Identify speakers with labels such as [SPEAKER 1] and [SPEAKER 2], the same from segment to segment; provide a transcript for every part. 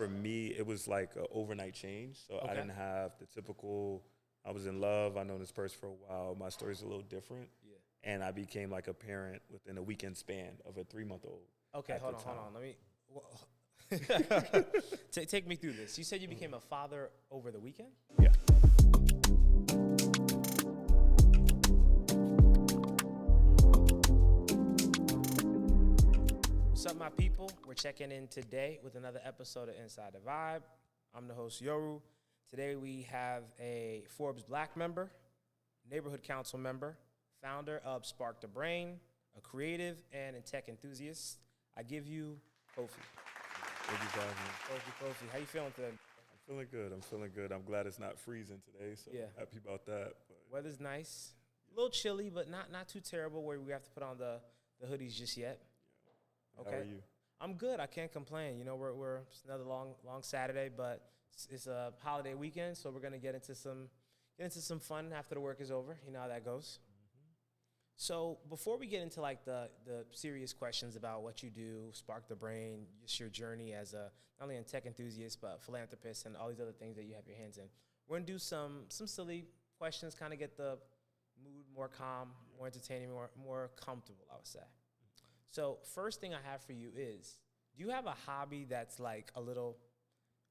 [SPEAKER 1] for me, it was like an overnight change. So I
[SPEAKER 2] Okay.
[SPEAKER 1] didn't have the typical, I was in love, I known this person for a while. My story's a little different.
[SPEAKER 2] Yeah.
[SPEAKER 1] And I became like a parent within a weekend span of a 3-month-old.
[SPEAKER 2] Okay,
[SPEAKER 1] at
[SPEAKER 2] hold
[SPEAKER 1] the
[SPEAKER 2] on, hold
[SPEAKER 1] time.
[SPEAKER 2] on. Let me. Take me through this. You said you became a father over the weekend?
[SPEAKER 1] Yeah.
[SPEAKER 2] What's up, my people? We're checking in today with another episode of Inside the Vibe. I'm the host, Yoru. Today we have a Forbes Black member, neighborhood council member, founder of Spark the Brain, a creative and a tech enthusiast. I give you Kofi.
[SPEAKER 1] Thank you for having me.
[SPEAKER 2] Kofi. How you feeling today?
[SPEAKER 1] I'm feeling good. I'm glad it's not freezing today, so
[SPEAKER 2] Yeah.
[SPEAKER 1] happy about that. But
[SPEAKER 2] Weather's nice. A little chilly, but not too terrible where we have to put on the hoodies just yet. Okay.
[SPEAKER 1] how are you?
[SPEAKER 2] I'm good. I can't complain. You know, we're it's another long Saturday, but it's a holiday weekend, so we're gonna get into some fun after the work is over. You know how that goes. So before we get into like the serious questions about what you do, Spark the Brain, just your journey as a not only a tech enthusiast but philanthropist and all these other things that you have your hands in, we're gonna do some silly questions, kind of get the mood more calm, more entertaining, more comfortable, I would say. So first thing I have for you is, do you have a hobby that's like a little,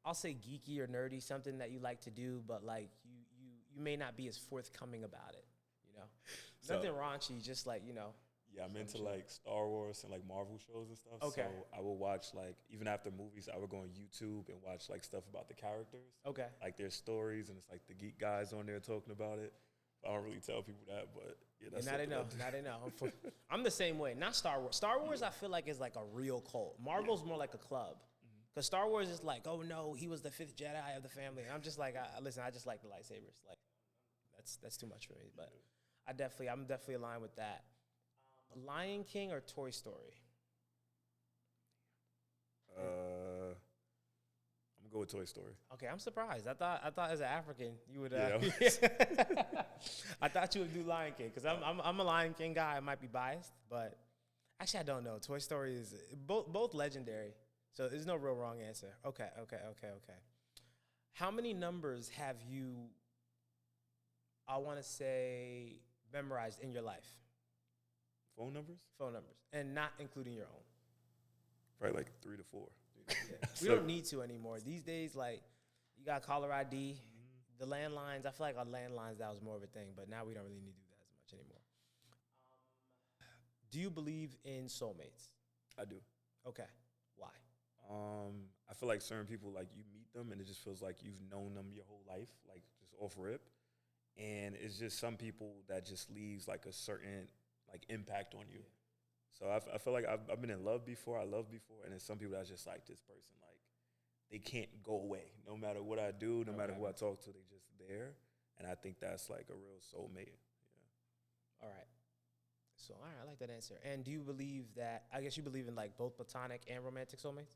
[SPEAKER 2] I'll say geeky or nerdy, something that you like to do, but like you may not be as forthcoming about it, you know?
[SPEAKER 1] So-
[SPEAKER 2] Nothing raunchy, just like, you know.
[SPEAKER 1] Yeah, I'm into like Star Wars and like Marvel shows and stuff.
[SPEAKER 2] Okay.
[SPEAKER 1] So I will watch like, even after movies, I would go on YouTube and watch like stuff about the characters.
[SPEAKER 2] Okay.
[SPEAKER 1] Like their stories, and it's like the geek guys on there talking about it. I don't really tell people that, but yeah, that's
[SPEAKER 2] Now they
[SPEAKER 1] something I
[SPEAKER 2] know.
[SPEAKER 1] do.
[SPEAKER 2] Now they know. I'm the same way. Not Star Wars. Star Wars, I feel like is like a real cult. Marvel's more like a club. Because Star Wars is like, oh no, he was the fifth Jedi of the family. And I'm just like, listen, I just like the lightsabers. Like, that's too much for me. But I'm definitely aligned with that. Lion King or Toy Story?
[SPEAKER 1] I'm gonna go with Toy Story.
[SPEAKER 2] Okay, I'm surprised. I thought as an African you would.
[SPEAKER 1] Yeah.
[SPEAKER 2] I thought you would do Lion King because I'm a Lion King guy. I might be biased, but actually I don't know. Toy Story is both legendary, so there's no real wrong answer. Okay. How many numbers have you? I want to say memorized in your life.
[SPEAKER 1] Phone numbers?
[SPEAKER 2] Phone numbers, and not including your own.
[SPEAKER 1] Probably like 3 to 4.
[SPEAKER 2] We don't need to anymore. These days, like, you got caller ID, the landlines. I feel like on landlines, that was more of a thing, but now we don't really need to do that as much anymore. Do you believe in soulmates?
[SPEAKER 1] I do.
[SPEAKER 2] Okay. Why?
[SPEAKER 1] I feel like certain people, like you meet them and it just feels like you've known them your whole life, like just off rip. And it's just some people that just leaves like a certain like impact on you. So I feel like I've been in love before, I love before, and then some people that's just like this person, like they can't go away. No matter what I do, no matter who I talk to, they just there. And I think that's like a real soulmate. Yeah.
[SPEAKER 2] All right. So, all right, I like that answer. And do you believe that, I guess you believe in like both platonic and romantic soulmates?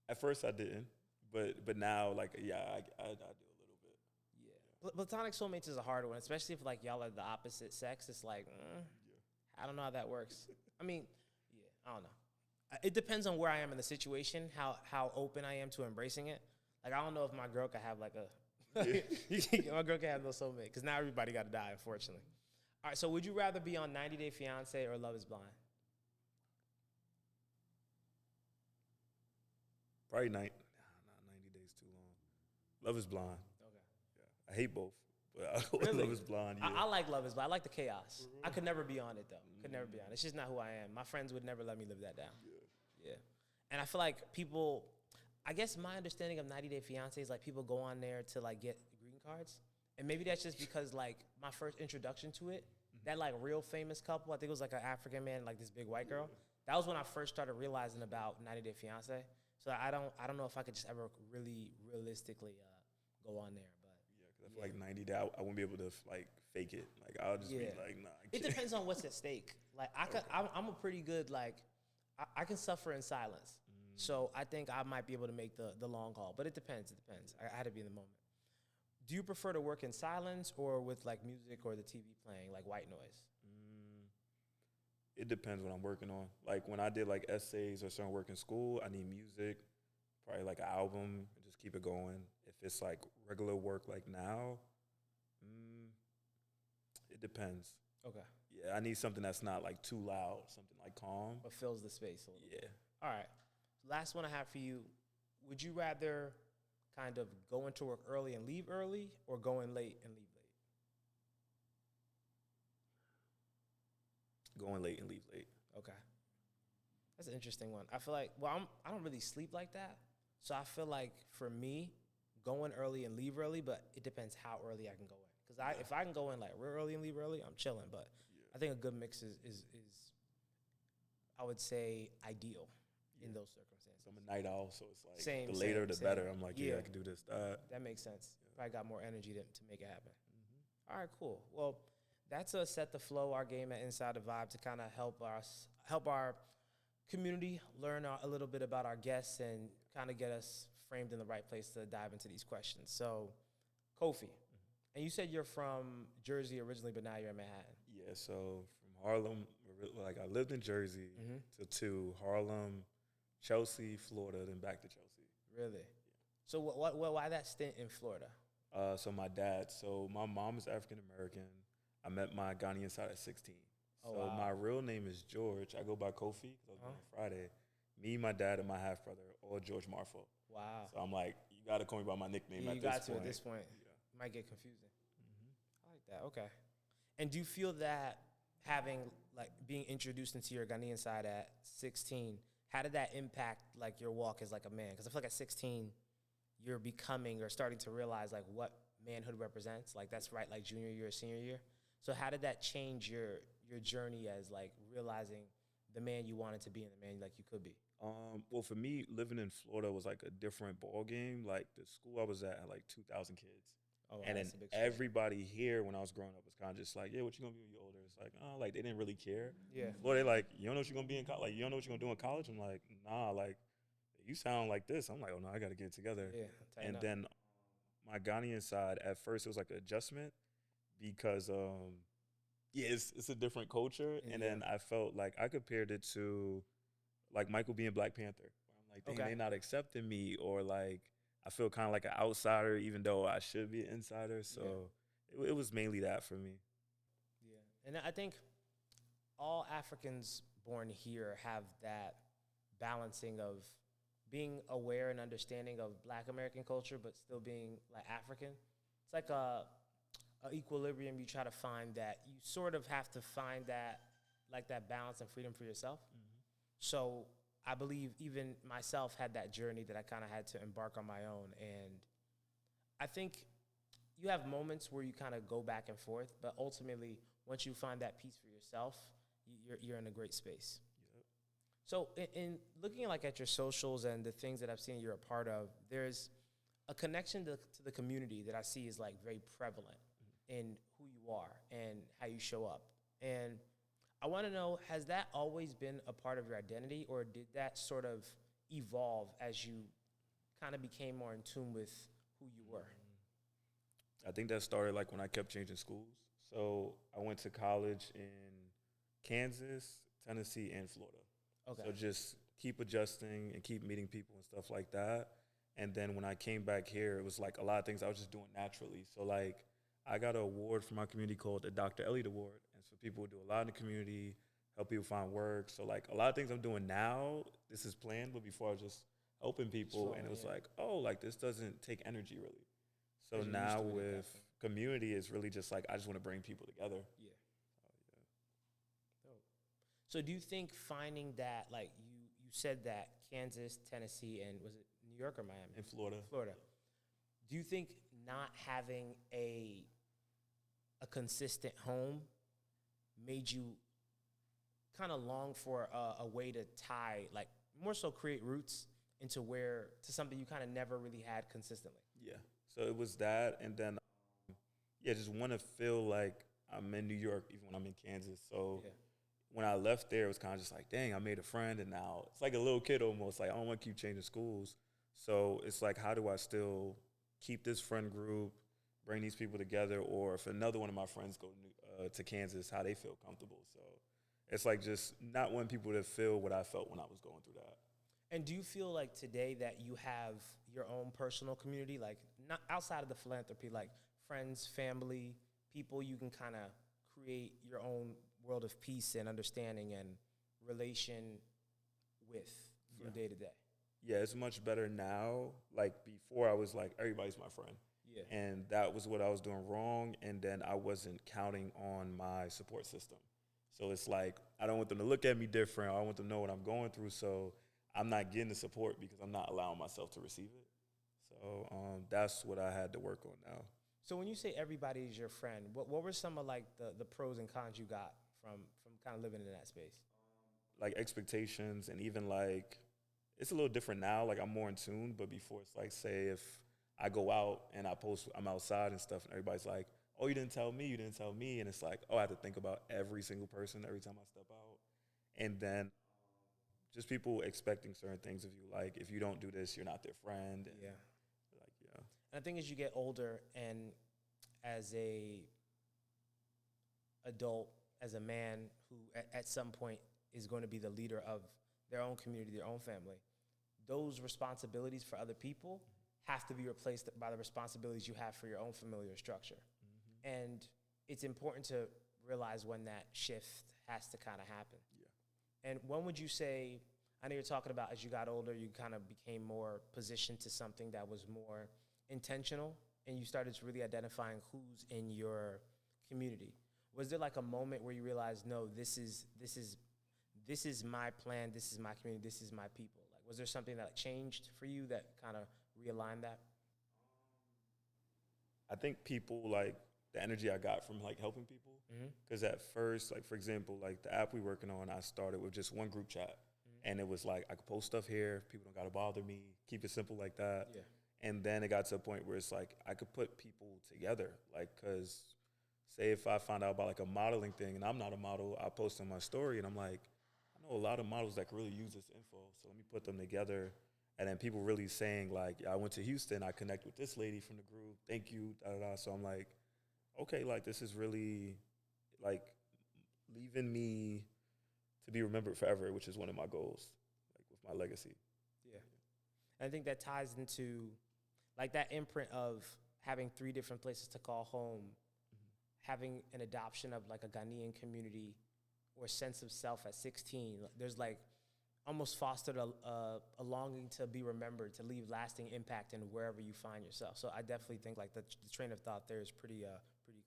[SPEAKER 1] At first I didn't, but now like yeah, I do a little bit.
[SPEAKER 2] Yeah. Platonic soulmates is a hard one, especially if like y'all are the opposite sex. It's like, I don't know how that works. I mean, yeah, I don't know. It depends on where I am in the situation, how open I am to embracing it. Like, I don't know if my girl could have like a, my girl can have no soulmate, because now everybody got to die, unfortunately. All right, so would you rather be on 90 Day Fiance or Love is Blind?
[SPEAKER 1] Probably 90 days too long. Love is Blind.
[SPEAKER 2] Okay.
[SPEAKER 1] Yeah. I hate both, but I go with
[SPEAKER 2] Really?
[SPEAKER 1] Love is Blind. Yeah.
[SPEAKER 2] I like Love is Blind. I like the chaos. I could never be on it, though. Could never be on it. It's just not who I am. My friends would never let me live that down. Yeah. And I feel like people, I guess my understanding of 90 Day Fiance is like people go on there to like get green cards. And maybe that's just because like my first introduction to it, that like real famous couple, I think it was like an African man, like this big white girl. That was when I first started realizing about 90 Day Fiance. So I don't know if I could just ever really realistically go on there. But
[SPEAKER 1] Yeah, because I feel like 90 days, I wouldn't be able to like fake it. Like I'll just be like, nah. I
[SPEAKER 2] It
[SPEAKER 1] can't.
[SPEAKER 2] depends on what's at stake. Like I'm a pretty good like I can suffer in silence. So I think I might be able to make the long haul. But it depends. It depends. I had to be in the moment. Do you prefer to work in silence or with like music or the TV playing, like white noise?
[SPEAKER 1] It depends what I'm working on. Like when I did like essays or certain work in school, I need music. probably like an album and just keep it going. If it's like regular work like now, it depends.
[SPEAKER 2] Okay.
[SPEAKER 1] Yeah, I need something that's not like too loud, something like calm.
[SPEAKER 2] But fills the space a little
[SPEAKER 1] Yeah.
[SPEAKER 2] bit. All right. Last one I have for you. Would you rather kind of go into work early and leave early, or go in late and leave late?
[SPEAKER 1] Going late and leave late.
[SPEAKER 2] Okay. That's an interesting one. I feel like, I don't really sleep like that. So I feel like for me, going early and leave early, but it depends how early I can go in. Because if I can go in like real early and leave early, I'm chilling. But I think a good mix is I would say, ideal in those circumstances.
[SPEAKER 1] So I'm a night owl, so it's like
[SPEAKER 2] Same,
[SPEAKER 1] the later
[SPEAKER 2] same,
[SPEAKER 1] the
[SPEAKER 2] same.
[SPEAKER 1] better. I'm like, yeah, I can do this, that.
[SPEAKER 2] That makes sense. Probably got more energy to make it happen. All right, cool. Well, that's a set the flow, our game at Inside the Vibe, to kind of help our community learn a little bit about our guests and kind of get us framed in the right place to dive into these questions. So, Kofi, and you said you're from Jersey originally, but now you're in Manhattan.
[SPEAKER 1] Yeah, so from Harlem, like I lived in Jersey to Harlem, Chelsea, Florida, then back to Chelsea.
[SPEAKER 2] Really? Yeah. So why that stint in Florida?
[SPEAKER 1] So my dad. So my mom is African American. I met my Ghanaian side at 16.
[SPEAKER 2] Oh,
[SPEAKER 1] so
[SPEAKER 2] wow.
[SPEAKER 1] my real name is George. I go by Kofi because I was born on Friday. Me, my dad, and my half brother, all George Marfo.
[SPEAKER 2] Wow.
[SPEAKER 1] So I'm like, you got to call me by my nickname
[SPEAKER 2] Yeah,
[SPEAKER 1] at
[SPEAKER 2] you
[SPEAKER 1] this
[SPEAKER 2] got
[SPEAKER 1] point.
[SPEAKER 2] to at this point. Yeah. Might get confusing. I like that. Okay. And do you feel that being introduced into your Ghanaian side at 16, how did that impact like your walk as like a man? Because I feel like at 16, you're becoming or starting to realize like what manhood represents. Like that's right, like junior year, senior year. So how did that change your journey as like realizing the man you wanted to be and the man like you could be?
[SPEAKER 1] Well, for me, living in Florida was like a different ball game. Like the school I was at had like 2,000 kids.
[SPEAKER 2] Oh, wow,
[SPEAKER 1] and then
[SPEAKER 2] that's a big school.
[SPEAKER 1] everybody here when I was growing up was kind of just like, yeah, what you gonna be when you're older? It's like, oh, like they didn't really care.
[SPEAKER 2] Yeah.
[SPEAKER 1] Florida, they like, you don't know what you're gonna be in college. Like, you don't know what you're gonna do in college. I'm like, nah, like you sound like this. I'm like, oh no, I gotta get it together.
[SPEAKER 2] Yeah.
[SPEAKER 1] And then my Ghanaian side, at first it was like an adjustment because it's a different culture. And then I felt like I compared it to like Michael being Black Panther. I'm like, they not accepting me, or like I feel kind of like an outsider, even though I should be an insider. So it was mainly that for me.
[SPEAKER 2] Yeah. And I think all Africans born here have that balancing of being aware and understanding of Black American culture, but still being like African. It's like a equilibrium you try to find, that you sort of have to find that like that balance and freedom for yourself. So I believe even myself had that journey that I kind of had to embark on my own. And I think you have moments where you kind of go back and forth, but ultimately, once you find that peace for yourself, you're in a great space. Yep. So in looking like at your socials and the things that I've seen you're a part of, there's a connection to the community that I see is like very prevalent in who you are and how you show up. And I want to know, has that always been a part of your identity, or did that sort of evolve as you kind of became more in tune with who you were?
[SPEAKER 1] I think that started like when I kept changing schools. So I went to college in Kansas, Tennessee, and Florida. Okay. So just keep adjusting and keep meeting people and stuff like that. And then when I came back here, it was like a lot of things I was just doing naturally. So like I got an award from my community called the Dr. Elliott Award. And so people do a lot in the community, help people find work. So like a lot of things I'm doing now, this is planned, but before I was just helping people. And it was like, oh, like this doesn't take energy really. So now with community, it's really just like I just want to bring people together.
[SPEAKER 2] Yeah. So do you think finding that, like you said that Kansas, Tennessee, and was it New York or Miami?
[SPEAKER 1] In Florida.
[SPEAKER 2] Florida. Do you think not having a consistent home made you kind of long for a way to tie, like more so create roots to something you kind of never really had consistently?
[SPEAKER 1] Yeah. So it was that, and then just want to feel like I'm in New York even when I'm in Kansas. So when I left there, it was kind of just like, dang, I made a friend, and now it's like a little kid almost. Like I don't want to keep changing schools. So it's like, how do I still keep this friend group, bring these people together, or if another one of my friends go to Kansas, how they feel comfortable. So it's like just not wanting people to feel what I felt when I was going through that.
[SPEAKER 2] And do you feel like today that you have your own personal community, like not outside of the philanthropy, like friends, family, people you can kind of create your own world of peace and understanding and relation with from day to day?
[SPEAKER 1] Yeah, it's much better now. Like before, I was like, everybody's my friend.
[SPEAKER 2] Yeah.
[SPEAKER 1] And that was what I was doing wrong. And then I wasn't counting on my support system. So it's like, I don't want them to look at me different. I want them to know what I'm going through. So I'm not getting the support because I'm not allowing myself to receive it. So that's what I had to work on now.
[SPEAKER 2] So when you say everybody is your friend, what were some of like the pros and cons you got from kind of living in that space?
[SPEAKER 1] Like expectations, and even like, it's a little different now. Like I'm more in tune, but before it's like, say if I go out and I post, I'm outside and stuff, and everybody's like, oh, you didn't tell me. And it's like, oh, I have to think about every single person every time I step out. And then just people expecting certain things of you. Like, if you don't do this, you're not their friend. And
[SPEAKER 2] Yeah.
[SPEAKER 1] Like, yeah.
[SPEAKER 2] And I think as you get older and as a adult, as a man who at some point is going to be the leader of their own community, their own family, those responsibilities for other people have to be replaced by the responsibilities you have for your own familiar structure. Mm-hmm. And it's important to realize when that shift has to kind of happen. Yeah. And when would you say, I know you're talking about as you got older, you kind of became more positioned to something that was more intentional, and you started to really identifying who's in your community. Was there like a moment where you realized, no, this is my plan, this is my community, this is my people? Like, was there something that changed for you that kind of realigned that?
[SPEAKER 1] I think people, like, the energy I got from, like, helping people. Because at first, like, for example, like, the app we working on, I started with just one group chat. And it was like, I could post stuff here, people don't got to bother me, keep it simple like that. Yeah. And then it got to a point where it's like, I could put people together. Like, because say if I found out about, like, a modeling thing, and I'm not a model, I post on my story, and I'm like, I know a lot of models that could really use this info, so let me put them together. And then people really saying, like, yeah, I went to Houston, I connect with this lady from the group, thank you, da-da-da. So I'm like, okay, like, this is really, like, leaving me to be remembered forever, which is one of my goals, like, with my legacy.
[SPEAKER 2] Yeah. And I think that ties into, like, that imprint of having 3 different places to call home, having an adoption of, like, a Ghanaian community or sense of self at 16. There's, like, almost fostered a longing to be remembered, to leave lasting impact in wherever you find yourself. So I definitely think, like, the train of thought there is pretty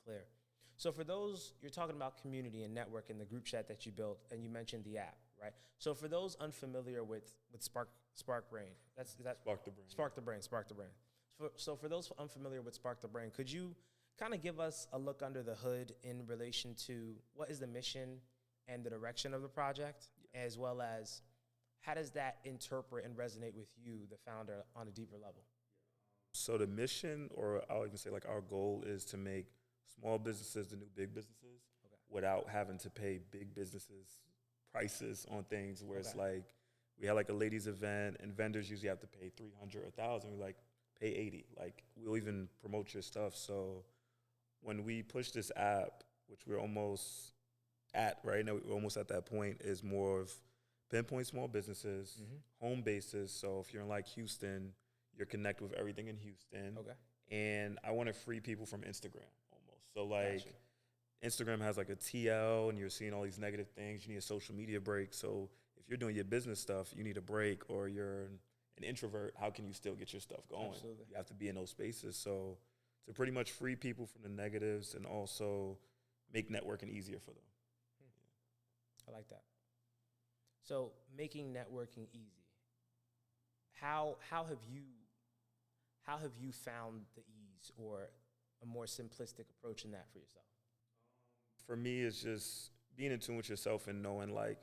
[SPEAKER 2] clear. So for those, you're talking about community and network in the group chat that you built, and you mentioned the app, right? So for those unfamiliar with Spark Brain, is that
[SPEAKER 1] Spark the Brain.
[SPEAKER 2] Spark the Brain. So for those unfamiliar with Spark the Brain, could you kind of give us a look under the hood in relation to what is the mission and the direction of the project, as well as how does that interpret and resonate with you, the founder, on a deeper level?
[SPEAKER 1] So the mission, or I'll even say, like, our goal is to make small businesses the new big businesses, without having to pay big businesses prices on things where it's like, we had like a ladies event and vendors usually have to pay $300 or $1,000. We like, pay $80. Like, we'll even promote your stuff. So when we push this app, which we're almost at right now, we're almost at that point, is more of pinpoint small businesses, home bases. So if you're in, like, Houston, you're connected with everything in Houston. Okay. And I want to free people from Instagram almost. So, like, Instagram has, like, a TL, and you're seeing all these negative things. You need a social media break. So if you're doing your business stuff, you need a break, or you're an introvert, how can you still get your stuff going? Absolutely. You have to be in those spaces. So to pretty much free people from the negatives and also make networking easier for them.
[SPEAKER 2] I like that. So making networking easy. How have you found the ease or a more simplistic approach in that for yourself?
[SPEAKER 1] For me, it's just being in tune with yourself and knowing, like,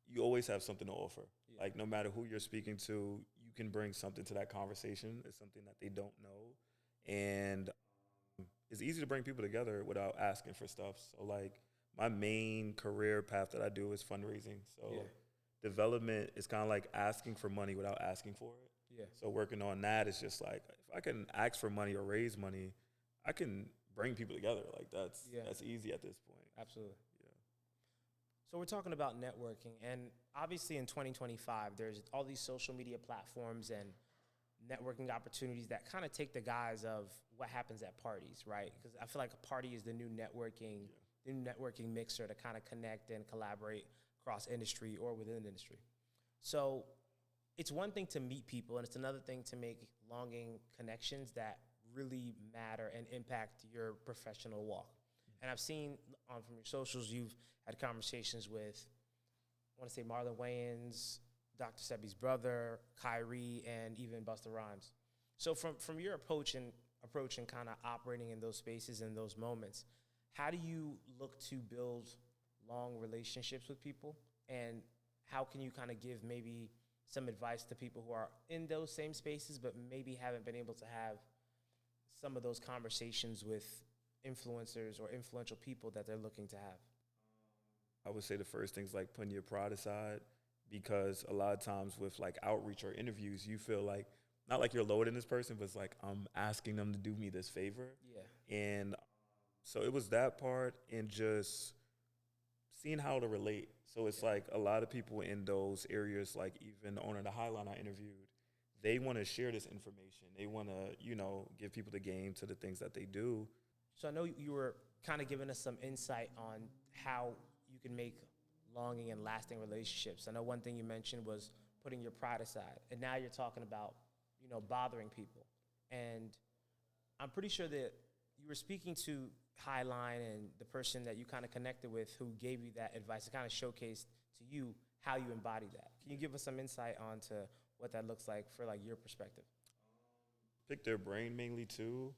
[SPEAKER 1] you always have something to offer. Yeah. Like, no matter who you're speaking to, you can bring something to that conversation. It's something that they don't know. And it's easy to bring people together without asking for stuff. So, like, my main career path that I do is fundraising. So development is kind of like asking for money without asking for it. Yeah. So working on that is just like, if I can ask for money or raise money, I can bring people together. Like, that's easy at this point.
[SPEAKER 2] Absolutely.
[SPEAKER 1] Yeah.
[SPEAKER 2] So we're talking about networking, and obviously in 2025, there's all these social media platforms and networking opportunities that kind of take the guise of what happens at parties, right? Because I feel like a party is the new networking mixer to kind of connect and collaborate across industry or within the industry. So it's one thing to meet people, and it's another thing to make longing connections that really matter and impact your professional walk. And I've seen from your socials, you've had conversations with, I want to say Marlon Wayans, Dr. Sebi's brother, Kyrie, and even Busta Rhymes. So from your approach and kind of operating in those spaces and those moments, how do you look to build long relationships with people? And how can you kind of give maybe some advice to people who are in those same spaces but maybe haven't been able to have some of those conversations with influencers or influential people that they're looking to have?
[SPEAKER 1] I would say the first thing is like putting your pride aside, because a lot of times with like outreach or interviews, you feel like not like you're lower than this person, but it's like I'm asking them to do me this favor.
[SPEAKER 2] Yeah.
[SPEAKER 1] And so it was that part and just seeing how to relate. So it's like a lot of people in those areas, like even the owner of the Highline I interviewed, they want to share this information. They want to, give people the game to the things that they do.
[SPEAKER 2] So I know you were kind of giving us some insight on how you can make longing and lasting relationships. I know one thing you mentioned was putting your pride aside, and now you're talking about, bothering people. And I'm pretty sure that you were speaking to Highline and the person that you kind of connected with who gave you that advice. It kind of showcased to you how you embody that. Can you give us some insight onto what that looks like for like your perspective?
[SPEAKER 1] Pick their brain mainly too.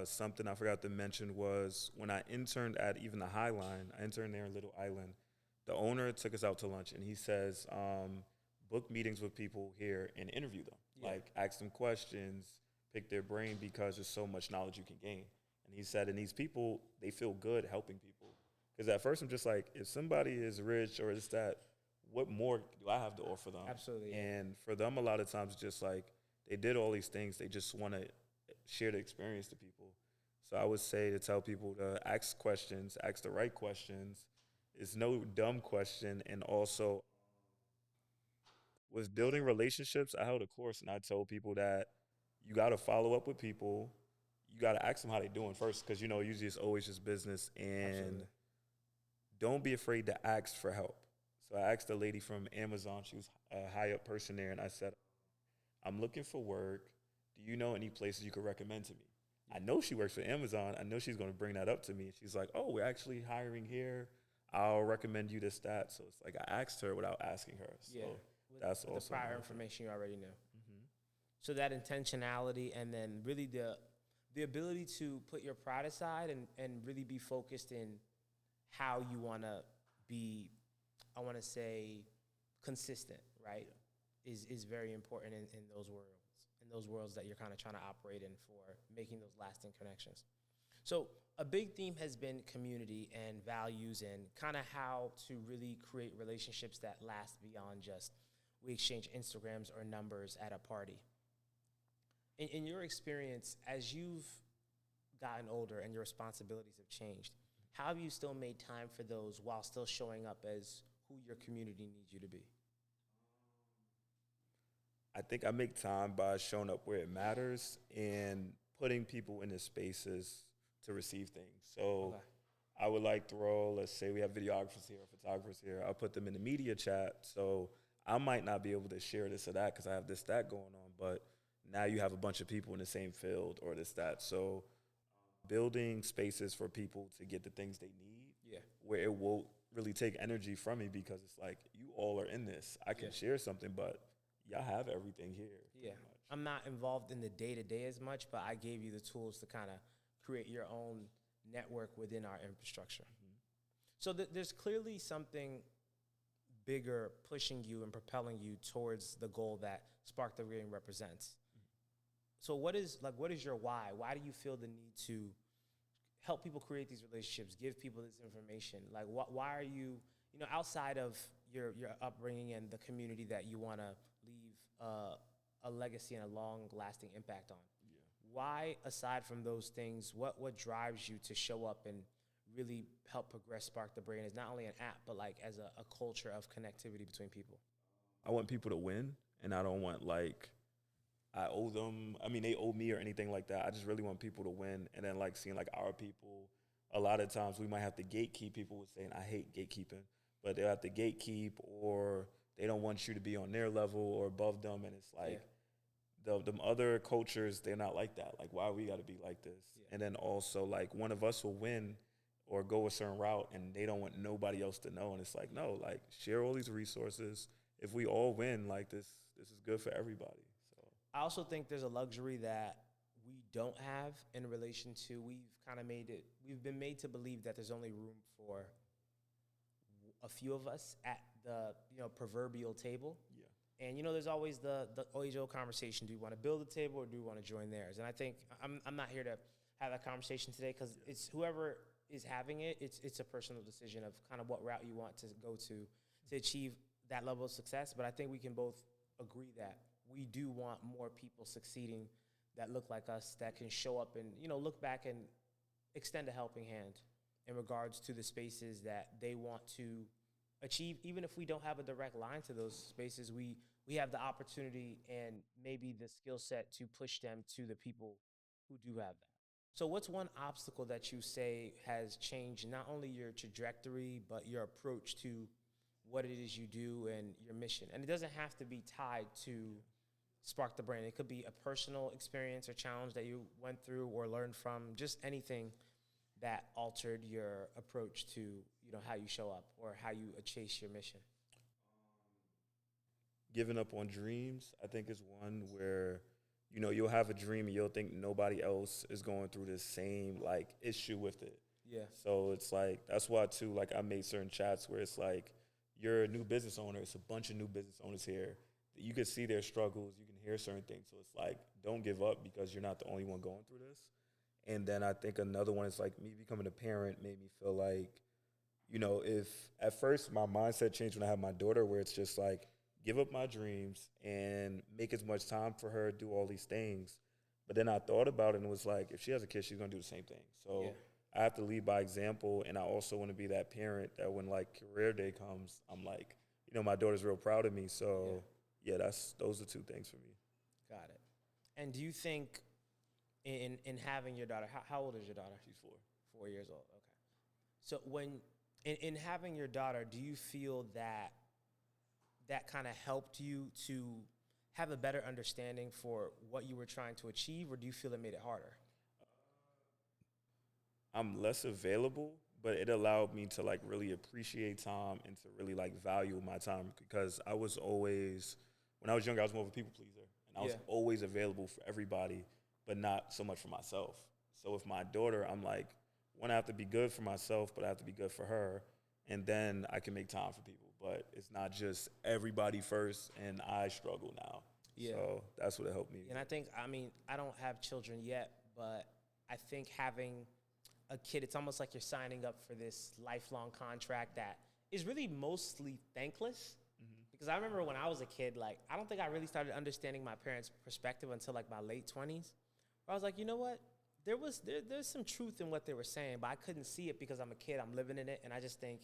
[SPEAKER 1] Something I forgot to mention was when I interned at even the Highline, I interned there in Little Island. The owner took us out to lunch, and he says, book meetings with people here and interview them.
[SPEAKER 2] Yeah.
[SPEAKER 1] Like, ask them questions, pick their brain, because there's so much knowledge you can gain. And he said, and these people, they feel good helping people. Because at first I'm just like, if somebody is rich or is that, what more do I have to offer them?
[SPEAKER 2] Absolutely. Yeah.
[SPEAKER 1] And for them, a lot of times, just like, they did all these things. They just want to share the experience to people. So I would say to tell people to ask questions, ask the right questions. It's no dumb question. And also, with building relationships, I held a course and I told people that you got to follow up with people. You got to ask them how they're doing first, because, usually it's always just business. And
[SPEAKER 2] Absolutely.
[SPEAKER 1] don't be afraid to ask for help. So I asked a lady from Amazon. She was a high-up person there, and I said, I'm looking for work. Do you know any places you could recommend to me? I know she works for Amazon. I know she's going to bring that up to me. She's like, oh, we're actually hiring here. I'll recommend you this, that. So it's like I asked her without asking her. So
[SPEAKER 2] Yeah.
[SPEAKER 1] that's
[SPEAKER 2] with
[SPEAKER 1] also
[SPEAKER 2] the prior information you already knew.
[SPEAKER 1] Mm-hmm.
[SPEAKER 2] So that intentionality, and then really the ability to put your pride aside and really be focused in how you want to be, I want to say, consistent, right? Is very important in those worlds that you're kind of trying to operate in for making those lasting connections. So a big theme has been community and values and kind of how to really create relationships that last beyond just we exchange Instagrams or numbers at a party. In your experience, as you've gotten older and your responsibilities have changed, how have you still made time for those while still showing up as who your community needs you to be?
[SPEAKER 1] I think I make time by showing up where it matters and putting people in the spaces to receive things. So
[SPEAKER 2] Okay.
[SPEAKER 1] I would like to roll, let's say we have videographers here, photographers here. I'll put them in the media chat. So I might not be able to share this or that because I have this, that going on. But now you have a bunch of people in the same field or this, that. So building spaces for people to get the things they need,
[SPEAKER 2] Yeah.
[SPEAKER 1] where it won't really take energy from me, because it's like you all are in this. I can share something, but y'all have everything here.
[SPEAKER 2] Yeah.
[SPEAKER 1] Pretty much.
[SPEAKER 2] I'm not involved in the day-to-day as much, but I gave you the tools to kind of create your own network within our infrastructure.
[SPEAKER 1] Mm-hmm.
[SPEAKER 2] So there's clearly something bigger pushing you and propelling you towards the goal that Spark the Ring represents. So what is your why? Why do you feel the need to help people create these relationships, give people this information? Like, why are you, outside of your upbringing and the community that you want to leave a legacy and a long-lasting impact on?
[SPEAKER 1] Yeah.
[SPEAKER 2] Why, aside from those things, what drives you to show up and really help progress Spark the Brain is not only an app, but like as a culture of connectivity between people?
[SPEAKER 1] I want people to win, and I don't want like I owe them. I mean, they owe me or anything like that. I just really want people to win, and then like seeing like our people. A lot of times we might have to gatekeep. People would saying I hate gatekeeping, but they have to gatekeep, or they don't want you to be on their level or above them, and it's like them other cultures, they're not like that. Like, why we got to be like this?
[SPEAKER 2] Yeah.
[SPEAKER 1] And then also, like, one of us will win or go a certain route, and they don't want nobody else to know. And it's like, no, like, share all these resources. If we all win, like, this is good for everybody. So
[SPEAKER 2] I also think there's a luxury that we don't have in relation to we've been made to believe that there's only room for a few of us at the proverbial table.
[SPEAKER 1] yeah,
[SPEAKER 2] And there's always the age-old conversation: do you want to build a table or do you want to join theirs? And I think I'm not here to have that conversation today because it's whoever is having it. It's a personal decision of kind of what route you want to go to achieve that level of success. But I think we can both agree that we do want more people succeeding that look like us, that can show up and look back and extend a helping hand in regards to the spaces that they want to achieve. Even if we don't have a direct line to those spaces, we have the opportunity and maybe the skill set to push them to the people who do have that. So what's one obstacle that you say has changed not only your trajectory, but your approach to what it is you do and your mission? And it doesn't have to be tied to Spark the Brain. It could be a personal experience or challenge that you went through or learned from, just anything that altered your approach to how you show up or how you chase your mission.
[SPEAKER 1] giving up on dreams, I think, is one where you'll have a dream and you'll think nobody else is going through the same like issue with it.
[SPEAKER 2] Yeah.
[SPEAKER 1] So it's like that's why too. Like I made certain chats where it's like you're a new business owner. It's a bunch of new business owners here. You can see their struggles. You can hear certain things. So it's like don't give up because you're not the only one going through this. And then I think another one is like me becoming a parent made me feel like, if at first my mindset changed when I had my daughter, where it's just like give up my dreams and make as much time for her, do all these things. But then I thought about it and was like, if she has a kid, she's gonna do the same thing. So I have to lead by example, and I also want to be that parent that when like career day comes, I'm like, my daughter's real proud of me. So yeah, those are two things for me.
[SPEAKER 2] Got it. And do you think in having your daughter, how old is your daughter?
[SPEAKER 1] She's 4.
[SPEAKER 2] 4 years old. Okay. So when in having your daughter, do you feel that kind of helped you to have a better understanding for what you were trying to achieve, or do you feel it made it harder?
[SPEAKER 1] I'm less available, but it allowed me to like really appreciate time and to really like value my time because I was always, when I was younger, I was more of a people pleaser, and I was always available for everybody, but not so much for myself. So with my daughter, I'm like, one, I have to be good for myself, but I have to be good for her, and then I can make time for people. But it's not just everybody first, and I struggle now. Yeah. So that's what it helped me.
[SPEAKER 2] And I think, I don't have children yet, but I think having a kid, it's almost like you're signing up for this lifelong contract that is really mostly thankless. Mm-hmm. Because I remember when I was a kid, like, I don't think I really started understanding my parents' perspective until like my late 20s. Where I was like, you know what? There's some truth in what they were saying, but I couldn't see it because I'm a kid, I'm living in it, and I just think,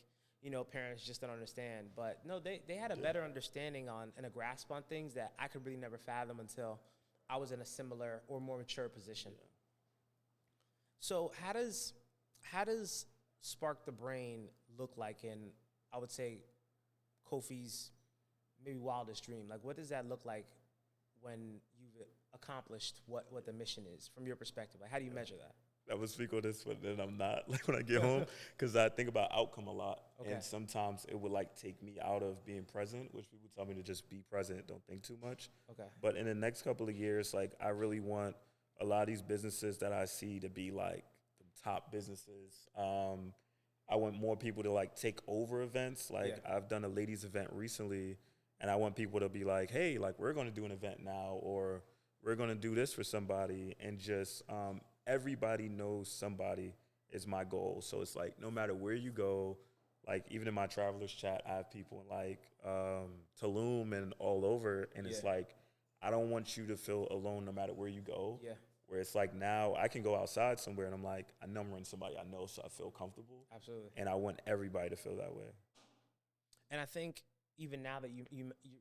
[SPEAKER 2] parents just don't understand. But no, they had a better understanding on and a grasp on things that I could really never fathom until I was in a similar or more mature position. Yeah. So how does Spark the Brain look like in, I would say, Kofi's maybe wildest dream? Like, what does that look like when you've accomplished what the mission is from your perspective? Like, how do you measure that?
[SPEAKER 1] I would speak on this, but then I'm not, like, when I get home, because I think about outcome a lot. Okay. And sometimes it would, like, take me out of being present, which people tell me to just be present, don't think too much. Okay. But in the next couple of years, like, I really want a lot of these businesses that I see to be, like, the top businesses. I want more people to, like, take over events. Like, I've done a ladies event recently, and I want people to be like, hey, like, we're going to do an event now, or we're going to do this for somebody, and just everybody knows somebody is my goal. So it's like no matter where you go, like even in my travelers chat, I have people in like Tulum and all over, and it's like I don't want you to feel alone no matter where you go. Yeah. Where it's like now I can go outside somewhere and I'm like, I know I'm around somebody I know, so I feel comfortable.
[SPEAKER 2] Absolutely.
[SPEAKER 1] And I want everybody to feel that way.
[SPEAKER 2] And I think even now that you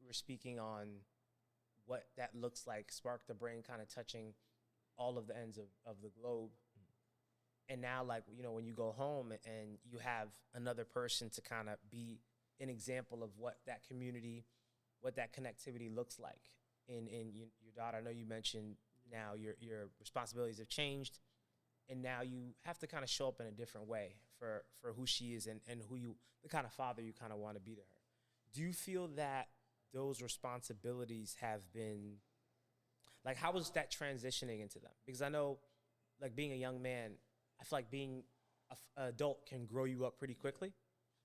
[SPEAKER 2] were speaking on what that looks like, Spark the Brain kind of touching all of the ends of the globe. And now, like, you know, when you go home and you have another person to kind of be an example of what that community, what that connectivity looks like in your daughter. I know you mentioned now your responsibilities have changed, and now you have to kind of show up in a different way for who she is and who you, the kind of father you kind of want to be to her. Do you feel that those responsibilities have been, like, how was that transitioning into them? Because I know, like, being a young man, I feel like being an adult can grow you up pretty quickly.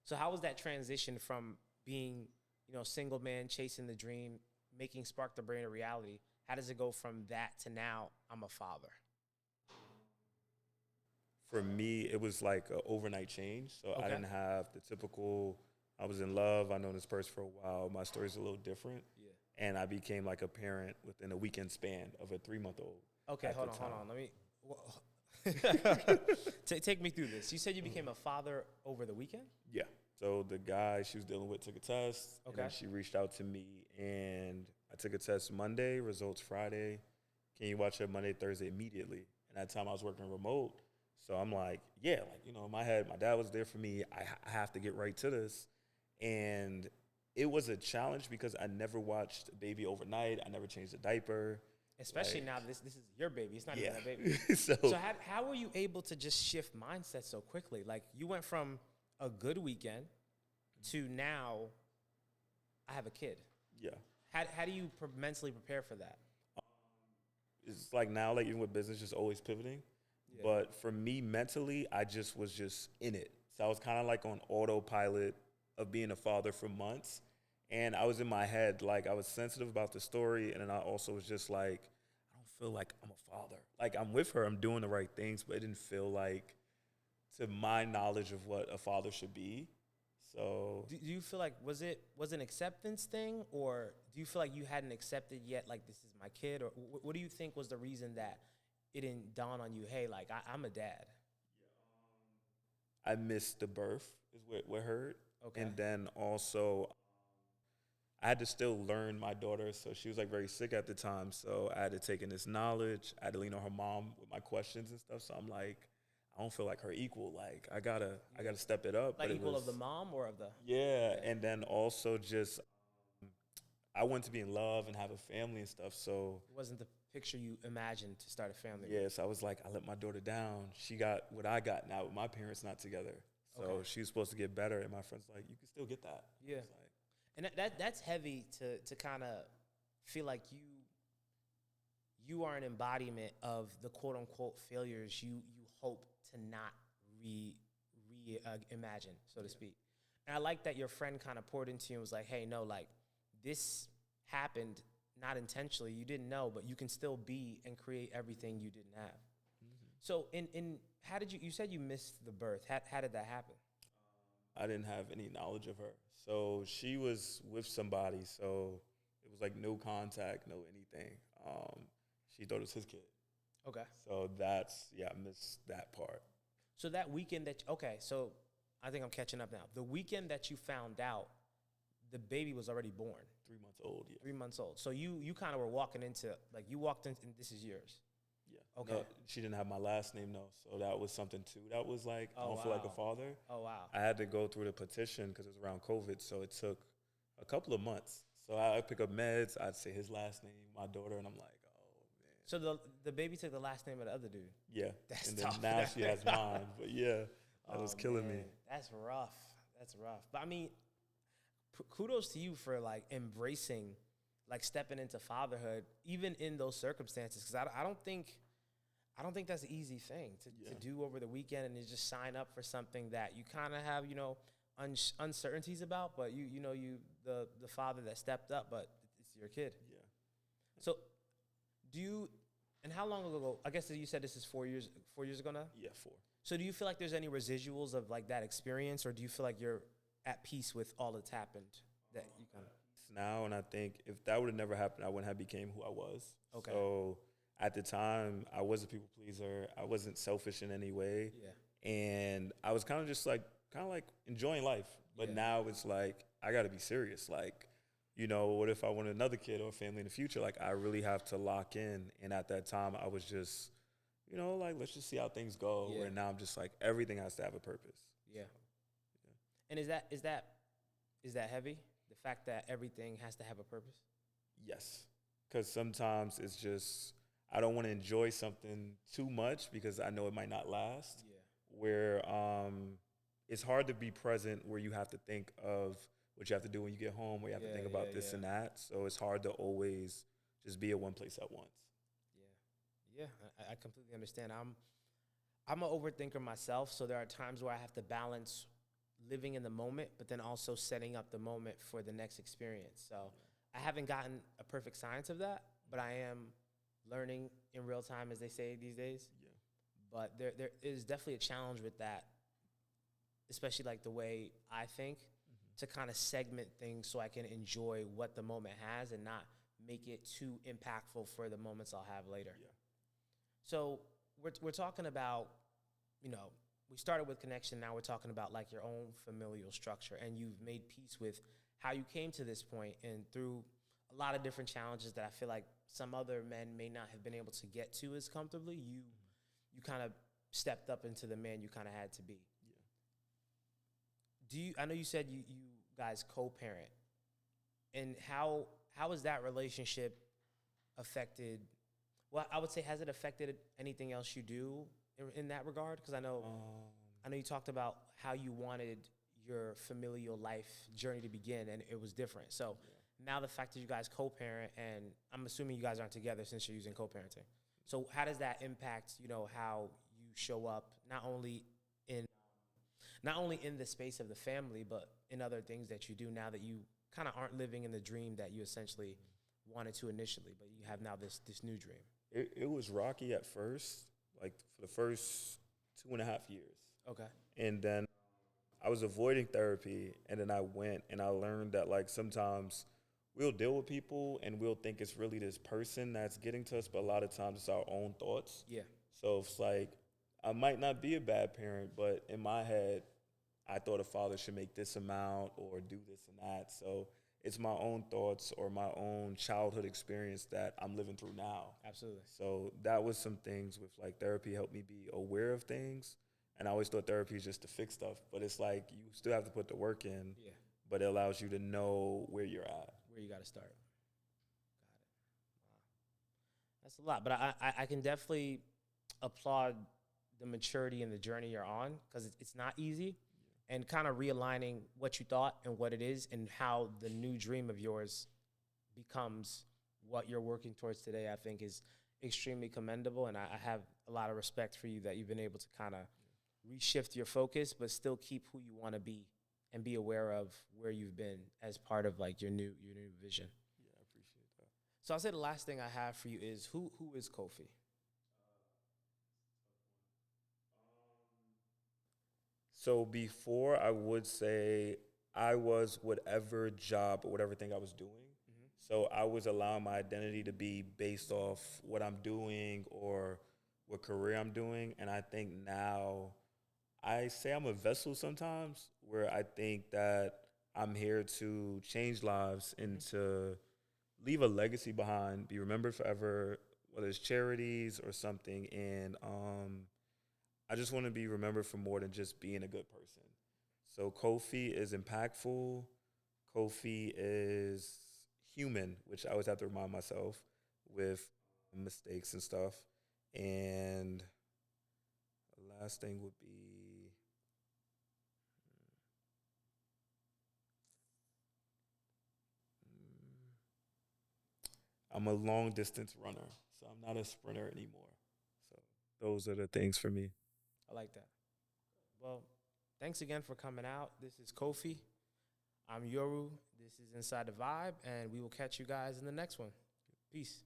[SPEAKER 2] So how was that transition from being, you know, a single man chasing the dream, making Spark the Brain a reality? How does it go from that to now I'm a father?
[SPEAKER 1] For me, it was like an overnight change. So
[SPEAKER 2] Okay.
[SPEAKER 1] I didn't have the typical, I was in love, I known this person for a while. My story's a little different.
[SPEAKER 2] Yeah.
[SPEAKER 1] And I became like a parent within a weekend span of a 3-month-old.
[SPEAKER 2] Okay, hold on. Let me take me through this. You said you became a father over the weekend?
[SPEAKER 1] Yeah. So the guy she was dealing with took a test.
[SPEAKER 2] Okay.
[SPEAKER 1] And then she reached out to me, and I took a test Monday, results Friday. Can you watch it Monday, Thursday immediately? And at the time I was working remote. So I'm like, yeah, like, you know, in my head, my dad was there for me. I have to get right to this. And it was a challenge because I never watched a baby overnight. I never changed a diaper.
[SPEAKER 2] Especially
[SPEAKER 1] like,
[SPEAKER 2] now this is your baby. It's not
[SPEAKER 1] yeah.
[SPEAKER 2] even a baby.
[SPEAKER 1] So
[SPEAKER 2] how were you able to just shift mindset so quickly? Like, you went from a good weekend to now I have a kid.
[SPEAKER 1] yeah.
[SPEAKER 2] How do you mentally prepare for that?
[SPEAKER 1] It's like now, like even with business, just always pivoting.
[SPEAKER 2] Yeah.
[SPEAKER 1] But for me, mentally, I just was just in it. So I was kind of like on autopilot of being a father for months. And I was in my head, like I was sensitive about the story. And then I also was just like, I don't feel like I'm a father. Like I'm with her, I'm doing the right things, but it didn't feel like to my knowledge of what a father should be. So
[SPEAKER 2] Do you feel like was an acceptance thing, or do you feel like you hadn't accepted yet, like this is my kid, or what do you think was the reason that it didn't dawn on you, hey, like I'm a dad?
[SPEAKER 1] I missed the birth is what hurt.
[SPEAKER 2] Okay.
[SPEAKER 1] And then also I had to still learn my daughter. So she was like very sick at the time. So I had to take in this knowledge. I had to lean on her mom with my questions and stuff. So I'm like, I don't feel like her equal. Like I gotta step it up.
[SPEAKER 2] Like
[SPEAKER 1] but
[SPEAKER 2] equal of the mom or of the?
[SPEAKER 1] Yeah. And then also just I wanted to be in love and have a family and stuff. So
[SPEAKER 2] It wasn't the picture you imagined to start a family.
[SPEAKER 1] yeah, so I was like, I let my daughter down. She got what I got now with my parents not together. So
[SPEAKER 2] Okay.
[SPEAKER 1] she was supposed to get better, and my friend's like, you can still get that.
[SPEAKER 2] Yeah.
[SPEAKER 1] I was like,
[SPEAKER 2] And that's heavy to kind of feel like you are an embodiment of the quote unquote failures you hope to not imagine, so to speak. And I like that your friend kind of poured into you and was like, hey, no, like this happened not intentionally. You didn't know, but you can still be and create everything you didn't have. Mm-hmm. So in how did you said you missed the birth. How did that happen?
[SPEAKER 1] I didn't have any knowledge of her. So she was with somebody, so it was like no contact, no anything. She thought it was his kid.
[SPEAKER 2] Okay.
[SPEAKER 1] So I missed that part.
[SPEAKER 2] So that weekend so I think I'm catching up now. The weekend that you found out, the baby was already born.
[SPEAKER 1] 3 months old, yeah.
[SPEAKER 2] 3 months old. So you kind of were walking into, like, you walked in and this is yours.
[SPEAKER 1] Yeah.
[SPEAKER 2] Okay.
[SPEAKER 1] No, she didn't have my last name, though. So that was something, too. That was like, I don't feel like a father.
[SPEAKER 2] Oh, wow.
[SPEAKER 1] I had to go through the petition because it was around COVID. So it took a couple of months. So I'd pick up meds. I'd say his last name, my daughter, and I'm like, oh, man.
[SPEAKER 2] So the baby took the last name of the other dude.
[SPEAKER 1] Yeah.
[SPEAKER 2] That's
[SPEAKER 1] and
[SPEAKER 2] tough.
[SPEAKER 1] then now she has mine. But, yeah, that was killing me.
[SPEAKER 2] That's rough. That's rough. But, I mean, kudos to you for, like, embracing, like, stepping into fatherhood, even in those circumstances. Because I don't think that's an easy thing to do over the weekend and to just sign up for something that you kind of have, you know, uncertainties about. But the father that stepped up, but it's your kid.
[SPEAKER 1] Yeah.
[SPEAKER 2] So and how long ago? I guess you said this is 4 years ago now?
[SPEAKER 1] Yeah, 4.
[SPEAKER 2] So do you feel like there's any residuals of, like, that experience, or do you feel like you're at peace with all that's happened that you kind of?
[SPEAKER 1] Now, and I think if that would have never happened, I wouldn't have became who I was.
[SPEAKER 2] Okay.
[SPEAKER 1] So at the time, I was a people pleaser. I wasn't selfish in any way.
[SPEAKER 2] Yeah.
[SPEAKER 1] And I was kind of just like, enjoying life. But
[SPEAKER 2] Yeah.
[SPEAKER 1] now it's like, I got to be serious. Like, what if I want another kid or a family in the future? Like, I really have to lock in. And at that time, I was just, like, let's just see how things go.
[SPEAKER 2] Yeah.
[SPEAKER 1] And now I'm just like, everything has to have a purpose.
[SPEAKER 2] Yeah. And is that heavy? The fact that everything has to have a purpose?
[SPEAKER 1] Yes. Because sometimes it's just, I don't want to enjoy something too much because I know it might not last.
[SPEAKER 2] Yeah.
[SPEAKER 1] Where it's hard to be present where you have to think of what you have to do when you get home, where you have to think about this and that. So it's hard to always just be at one place at once.
[SPEAKER 2] Yeah. I completely understand. I'm an overthinker myself, so there are times where I have to balance living in the moment, but then also setting up the moment for the next experience. So I haven't gotten a perfect science of that, but I am learning in real time, as they say these days.
[SPEAKER 1] Yeah.
[SPEAKER 2] But there is definitely a challenge with that, especially like the way I think, to kind of segment things so I can enjoy what the moment has and not make it too impactful for the moments I'll have later.
[SPEAKER 1] Yeah.
[SPEAKER 2] So we're talking about, we started with connection. Now we're talking about like your own familial structure, and you've made peace with how you came to this point, and through a lot of different challenges that I feel like some other men may not have been able to get to as comfortably. You kind of stepped up into the man you kind of had to be. Yeah. I know you said you guys co-parent, and how has that relationship affected? Well, I would say, has it affected anything else you do in that regard? Because I know you talked about how you wanted your familial life journey to begin, and it was different. So now the fact that you guys co-parent, and I'm assuming you guys aren't together since you're using co-parenting. So how does that impact, how you show up, not only in the space of the family, but in other things that you do now that you kind of aren't living in the dream that you essentially wanted to initially, but you have now this new dream?
[SPEAKER 1] It was rocky at first, like for the first 2.5 years.
[SPEAKER 2] Okay.
[SPEAKER 1] And then I was avoiding therapy, and then I went and I learned that like sometimes we'll deal with people and we'll think it's really this person that's getting to us, but a lot of times it's our own thoughts.
[SPEAKER 2] Yeah.
[SPEAKER 1] So it's like I might not be a bad parent, but in my head, I thought a father should make this amount or do this and that. So it's my own thoughts or my own childhood experience that I'm living through now.
[SPEAKER 2] Absolutely.
[SPEAKER 1] So that was some things with like therapy helped me be aware of things. And I always thought therapy is just to fix stuff, but it's like you still have to put the work in.
[SPEAKER 2] Yeah.
[SPEAKER 1] But it allows you to know where you're at.
[SPEAKER 2] Where you got to start. Got it. Wow. That's a lot, but I can definitely applaud the maturity and the journey you're on, because it's not easy. And kind of realigning what you thought and what it is, and how the new dream of yours becomes what you're working towards today, I think is extremely commendable. And I have a lot of respect for you that you've been able to kind of reshift your focus, but still keep who you want to be and be aware of where you've been as part of like your new vision.
[SPEAKER 1] Yeah, I appreciate that.
[SPEAKER 2] So I'll say the last thing I have for you is who is Kofi?
[SPEAKER 1] So before, I would say I was whatever job or whatever thing I was doing. Mm-hmm. So I was allowing my identity to be based off what I'm doing or what career I'm doing. And I think now I say I'm a vessel sometimes, where I think that I'm here to change lives and to leave a legacy behind, be remembered forever, whether it's charities or something. And I just want to be remembered for more than just being a good person. So Kofi is impactful. Kofi is human, which I always have to remind myself with mistakes and stuff. And the last thing would be, I'm a long distance runner, so I'm not a sprinter anymore. So those are the things for me.
[SPEAKER 2] I like that. Well, thanks again for coming out. This is Kofi. I'm Yoru. This is Inside the Vibe, and we will catch you guys in the next one. Peace.